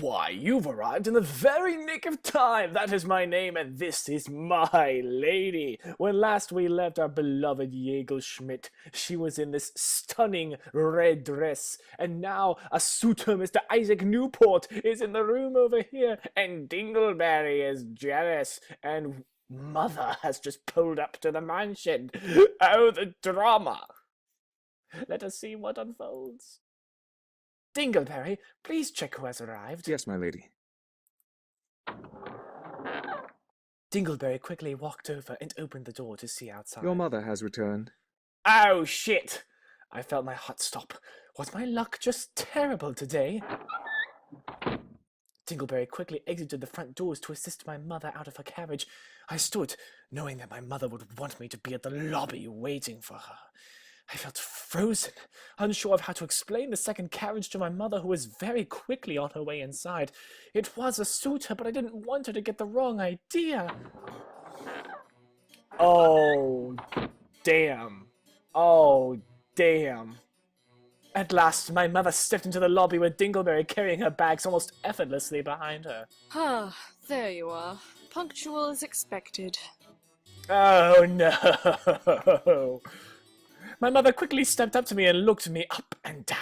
Why, you've arrived in the very nick of time. That is my name, and this is my lady. When last we left our beloved Jägelschmidt, she was in this stunning red dress, and now a suitor, Mr. Isaac Newport, is in the room over here, and Dingleberry is jealous, and Mother has just pulled up to the mansion. Oh, the drama! Let us see what unfolds. Dingleberry, please check who has arrived. Yes, my lady. Dingleberry quickly walked over and opened the door to see outside. Your mother has returned. Oh, shit! I felt my heart stop. Was my luck just terrible today? Dingleberry quickly exited the front doors to assist my mother out of her carriage. I stood, knowing that my mother would want me to be at the lobby waiting for her. I felt frozen, unsure of how to explain the second carriage to my mother, who was very quickly on her way inside. It was a suitor, but I didn't want her to get the wrong idea. Oh, damn. Oh, damn. At last, my mother stepped into the lobby with Dingleberry carrying her bags almost effortlessly behind her. Ah, there you are. Punctual as expected. Oh, no. My mother quickly stepped up to me and looked me up and down.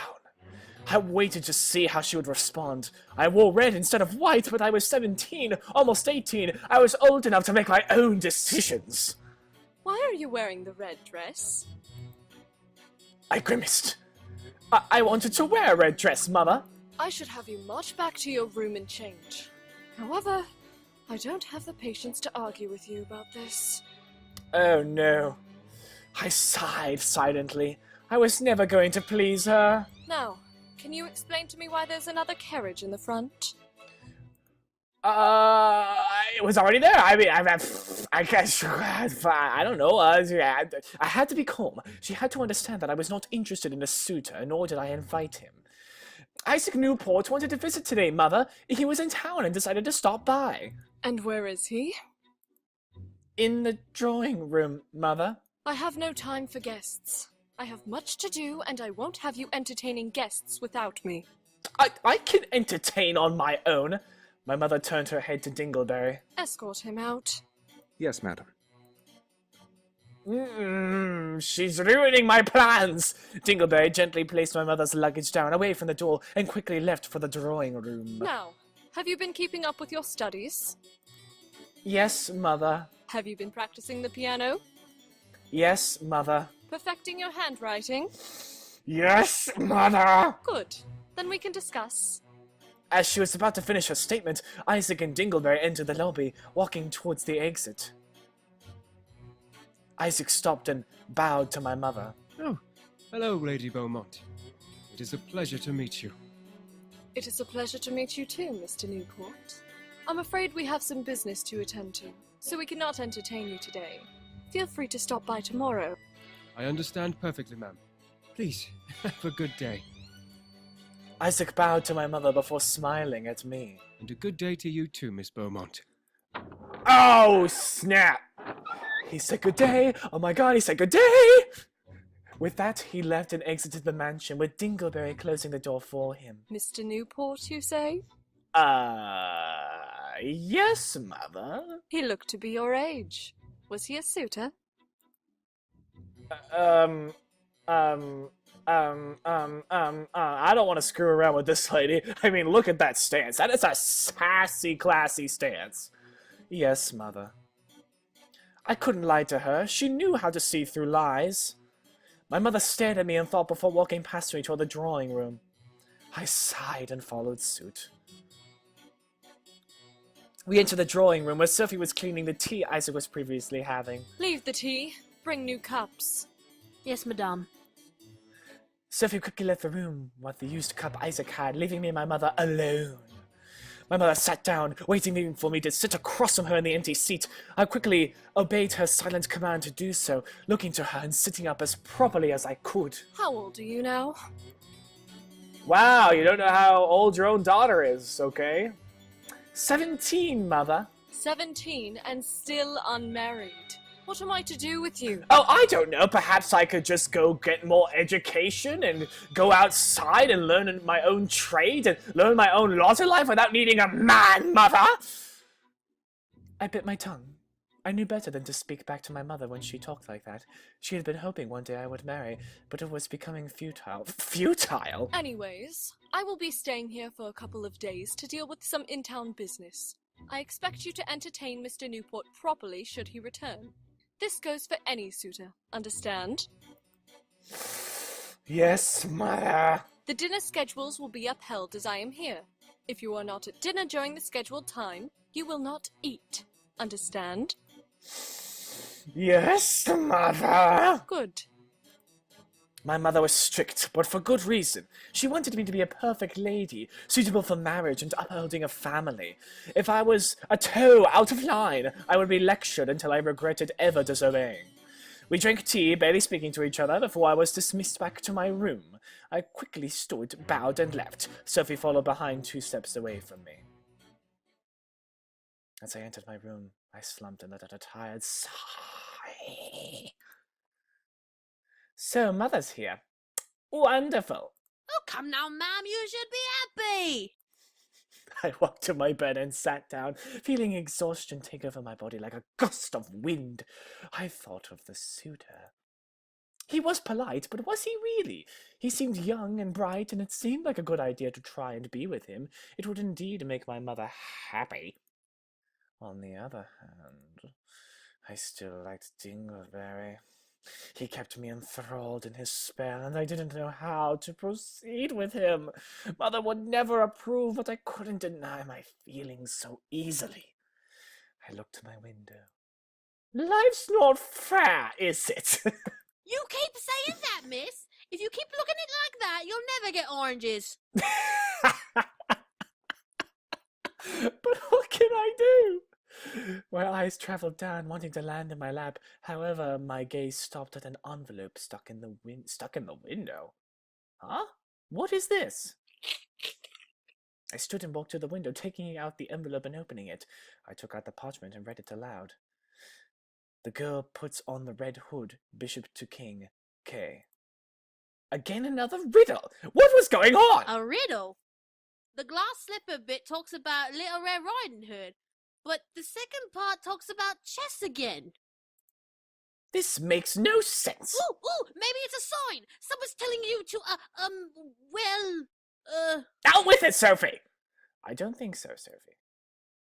I waited to see how she would respond. I wore red instead of white, but I was 17, almost 18. I was old enough to make my own decisions. Why are you wearing the red dress? I grimaced. I wanted to wear a red dress, Mother. I should have you march back to your room and change. However, I don't have the patience to argue with you about this. Oh, no. I sighed silently. I was never going to please her. Now, can you explain to me why there's another carriage in the front? It was already there. I mean, I guess, I don't know. I had to be calm. She had to understand that I was not interested in a suitor, nor did I invite him. Isaac Newport wanted to visit today, Mother. He was in town and decided to stop by. And where is he? In the drawing room, Mother. I have no time for guests. I have much to do, and I won't have you entertaining guests without me. I can entertain on my own. My mother turned her head to Dingleberry. Escort him out. Yes, madam. She's ruining my plans. Dingleberry gently placed my mother's luggage down, away from the door, and quickly left for the drawing room. Now, have you been keeping up with your studies? Yes, Mother. Have you been practicing the piano? Yes, Mother. Perfecting your handwriting? Yes, Mother! Good. Then we can discuss. As she was about to finish her statement, Isaac and Dingleberry entered the lobby, walking towards the exit. Isaac stopped and bowed to my mother. Oh, hello, Lady Beaumont. It is a pleasure to meet you. It is a pleasure to meet you too, Mr. Newport. I'm afraid we have some business to attend to, so we cannot entertain you today. Feel free to stop by tomorrow. I understand perfectly, ma'am. Please, have a good day. Isaac bowed to my mother before smiling at me. And a good day to you too, Miss Beaumont. Oh, snap! He said good day. Oh my god, he said good day! With that, he left and exited the mansion, with Dingleberry closing the door for him. Mr. Newport, you say? Yes, Mother. He looked to be your age. Was he a suitor? I don't want to screw around with this lady. I mean, look at that stance. That is a sassy, classy stance. Yes, Mother. I couldn't lie to her. She knew how to see through lies. My mother stared at me and thought before walking past me toward the drawing room. I sighed and followed suit. We entered the drawing room where Sophie was cleaning the tea Isaac was previously having. Leave the tea. Bring new cups. Yes, madame. Sophie quickly left the room with the used cup Isaac had, leaving me and my mother alone. My mother sat down, waiting for me to sit across from her in the empty seat. I quickly obeyed her silent command to do so, looking to her and sitting up as properly as I could. How old are you now? Wow, you don't know how old your own daughter is, okay? 17, Mother. 17 and still unmarried. What am I to do with you? Oh, I don't know. Perhaps I could just go get more education and go outside and learn my own trade and learn my own lot of life without needing a man, mother. I bit my tongue. I knew better than to speak back to my mother when she talked like that. She had been hoping one day I would marry, but it was becoming futile. Futile? Anyways, I will be staying here for a couple of days to deal with some in-town business. I expect you to entertain Mr. Newport properly should he return. This goes for any suitor, understand? Yes, mother. The dinner schedules will be upheld as I am here. If you are not at dinner during the scheduled time, you will not eat. Understand? Yes, mother. Good. My mother was strict, but for good reason. She wanted me to be a perfect lady, suitable for marriage and upholding a family. If I was a toe out of line, I would be lectured until I regretted ever disobeying. We drank tea, barely speaking to each other, before I was dismissed back to my room. I quickly stood, bowed, and left. Sophie followed behind 2 steps away from me. As I entered my room, I slumped and let out a tired sigh. So, Mother's here. Wonderful. Oh, come now, ma'am, you should be happy. I walked to my bed and sat down, feeling exhaustion take over my body like a gust of wind. I thought of the suitor. He was polite, but was he really? He seemed young and bright, and it seemed like a good idea to try and be with him. It would indeed make my mother happy. On the other hand, I still liked Dingleberry. He kept me enthralled in his spell, and I didn't know how to proceed with him. Mother would never approve, but I couldn't deny my feelings so easily. I looked to my window. Life's not fair, is it? You keep saying that, miss. If you keep looking at it like that, you'll never get oranges. But what can I do? My eyes travelled down, wanting to land in my lap. However, my gaze stopped at an envelope stuck in the window. Huh? What is this? I stood and walked to the window, taking out the envelope and opening it. I took out the parchment and read it aloud. The girl puts on the red hood, bishop to king, K. Again another riddle! What was going on? A riddle? The glass slipper bit talks about Little Red Riding Hood, but the second part talks about chess again. This makes no sense. Ooh, maybe it's a sign. Someone's telling you to, Out with it, Sophie! I don't think so, Sophie.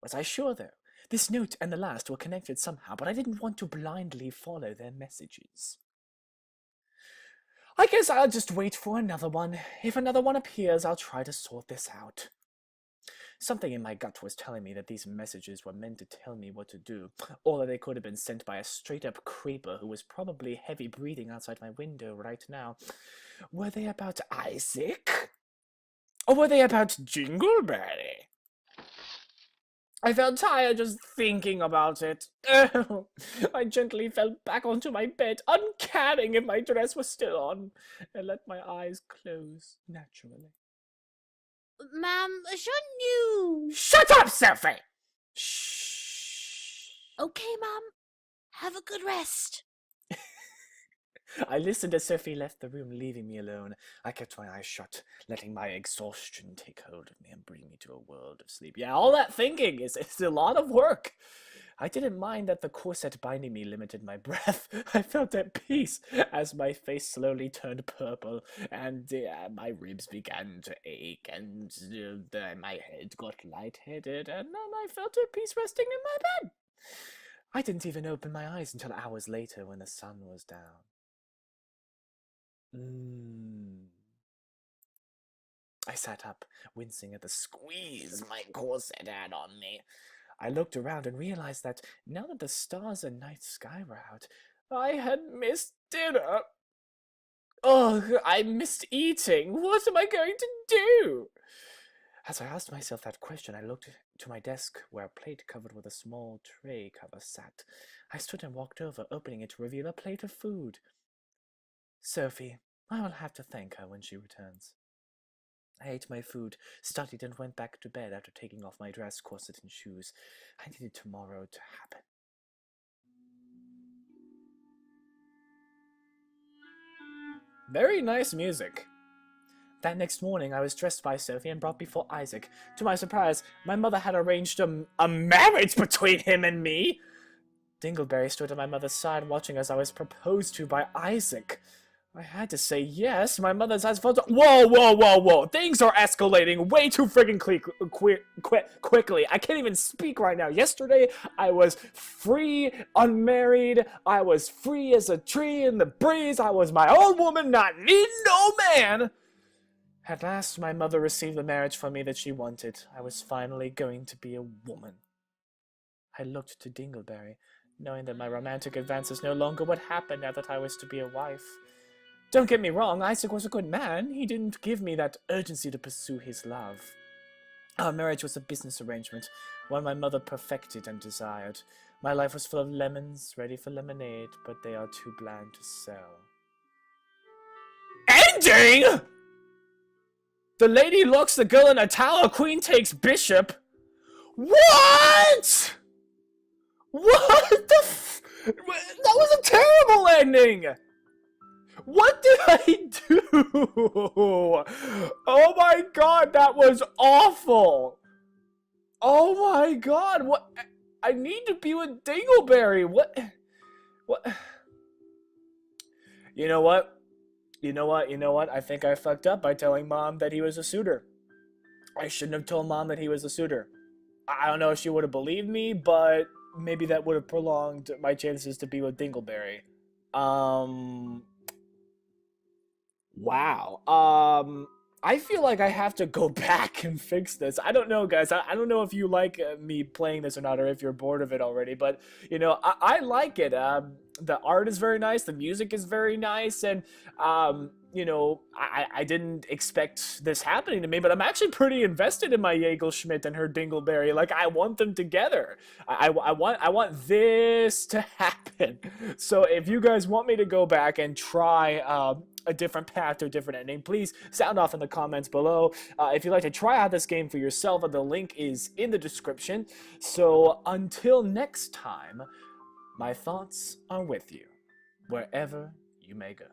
Was I sure, though? This note and the last were connected somehow, but I didn't want to blindly follow their messages. I guess I'll just wait for another one. If another one appears, I'll try to sort this out. Something in my gut was telling me that these messages were meant to tell me what to do, or that they could have been sent by a straight-up creeper who was probably heavy-breathing outside my window right now. Were they about Isaac? Or were they about Jingleberry? I felt tired just thinking about it. I gently fell back onto my bed, uncaring if my dress was still on, and let my eyes close naturally. ma'am, shouldn't you? Shut up, Sophie! Shh. Okay, ma'am. Have a good rest. I listened as Sophie left the room, leaving me alone. I kept my eyes shut, letting my exhaustion take hold of me and bring me to a world of sleep. Yeah, all that thinking is a lot of work. I didn't mind that the corset binding me limited my breath. I felt at peace as my face slowly turned purple and my ribs began to ache and my head got lightheaded and then I felt at peace resting in my bed. I didn't even open my eyes until hours later when the sun was down. I sat up, wincing at the squeeze my corset had on me. I looked around and realized that now that the stars and night sky were out, I had missed dinner. Ugh, I missed eating. What am I going to do? As I asked myself that question, I looked to my desk where a plate covered with a small tray cover sat. I stood and walked over, opening it to reveal a plate of food. Sophie, I will have to thank her when she returns. I ate my food, studied, and went back to bed after taking off my dress, corset, and shoes. I needed tomorrow to happen. Very nice music. That next morning, I was dressed by Sophie and brought before Isaac. To my surprise, my mother had arranged a marriage between him and me. Dingleberry stood at my mother's side, watching as I was proposed to by Isaac. I had to say yes. My mother's eyes fell. Whoa, whoa, whoa, whoa! Things are escalating way too friggin' quickly. I can't even speak right now. Yesterday, I was free, unmarried. I was free as a tree in the breeze. I was my own woman, not needing no man. At last, my mother received the marriage from me that she wanted. I was finally going to be a woman. I looked to Dingleberry, knowing that my romantic advances no longer would happen now that I was to be a wife. Don't get me wrong, Isaac was a good man. He didn't give me that urgency to pursue his love. Our marriage was a business arrangement, one my mother perfected and desired. My life was full of lemons, ready for lemonade, but they are too bland to sell. Ending?! The lady locks the girl in a tower, queen takes bishop. What?! What the That was a terrible ending! What did I do? Oh my god, that was awful! Oh my god, what? I need to be with Dingleberry. What? You know what? I think I fucked up by telling Mom that he was a suitor. I shouldn't have told Mom that he was a suitor. I don't know if she would have believed me, but maybe that would have prolonged my chances to be with Dingleberry. Wow. I feel like I have to go back and fix this. I don't know, guys. I don't know if you like me playing this or not, or if you're bored of it already, but, you know, I like it. The art is very nice, the music is very nice, and, you know, I didn't expect this happening to me, but I'm actually pretty invested in my Jägelschmidt and her Dingleberry. Like, I want them together. I want this to happen. So if you guys want me to go back and try, a different path or a different ending, please sound off in the comments below. If you'd like to try out this game for yourself, the link is in the description. So until next time, my thoughts are with you, wherever you may go.